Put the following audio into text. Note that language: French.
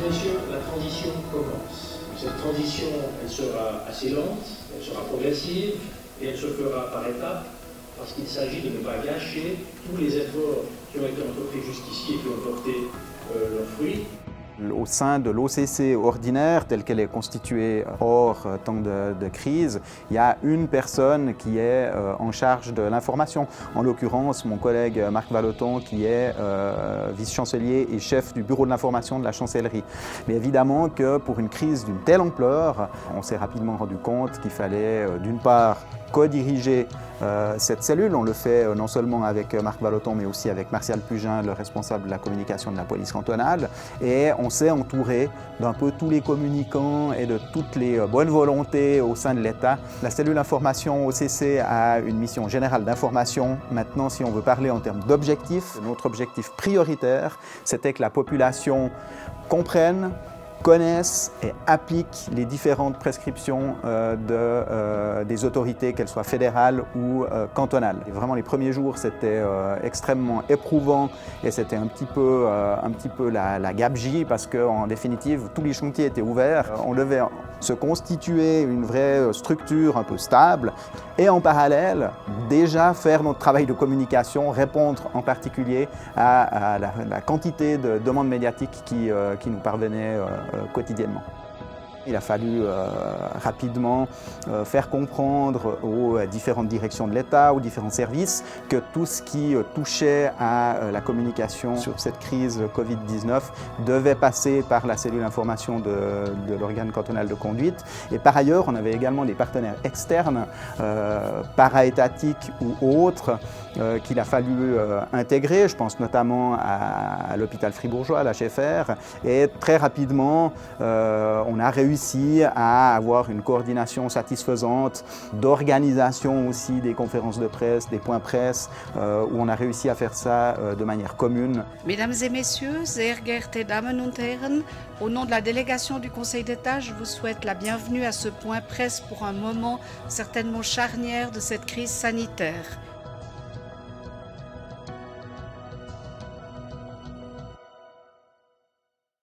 et messieurs, la transition commence. Cette transition, elle sera assez lente, elle sera progressive et elle se fera par étapes parce qu'il s'agit de ne pas gâcher tous les efforts qui ont été entrepris jusqu'ici et qui ont porté leurs fruits. Au sein de l'OCC ordinaire, telle qu'elle est constituée hors temps de crise, il y a une personne qui est en charge de l'information. En l'occurrence, mon collègue Marc Vallotton, qui est vice-chancelier et chef du bureau de l'information de la chancellerie. Mais évidemment que pour une crise d'une telle ampleur, on s'est rapidement rendu compte qu'il fallait d'une part co-diriger cette cellule. On le fait non seulement avec Marc Vallotton, mais aussi avec Martial Pugin, le responsable de la communication de la police cantonale. Et on s'est entouré d'un peu tous les communicants et de toutes les bonnes volontés au sein de l'État. La cellule information OCC a une mission générale d'information. Maintenant, si on veut parler en termes d'objectifs, notre objectif prioritaire, c'était que la population comprenne, connaissent et appliquent les différentes prescriptions des autorités, qu'elles soient fédérales ou cantonales. Et vraiment, les premiers jours, c'était extrêmement éprouvant et c'était un petit peu la gabegie parce qu'en définitive, tous les chantiers étaient ouverts. On devait se constituer une vraie structure un peu stable et en parallèle, déjà faire notre travail de communication, répondre en particulier à la quantité de demandes médiatiques qui nous parvenaient quotidiennement. Il a fallu rapidement faire comprendre aux différentes directions de l'État, aux différents services, que tout ce qui touchait à la communication sur cette crise Covid-19 devait passer par la cellule information de l'organe cantonal de conduite. Et par ailleurs, on avait également des partenaires externes, para-étatiques ou autres, qu'il a fallu intégrer. Je pense notamment à l'hôpital fribourgeois, à l'HFR. Et très rapidement, on a réussi à avoir une coordination satisfaisante, d'organisation aussi des conférences de presse, des points presse, où on a réussi à faire ça de manière commune. Mesdames et messieurs, sehr geehrte Damen und Herren, au nom de la délégation du Conseil d'État, je vous souhaite la bienvenue à ce point presse pour un moment certainement charnière de cette crise sanitaire.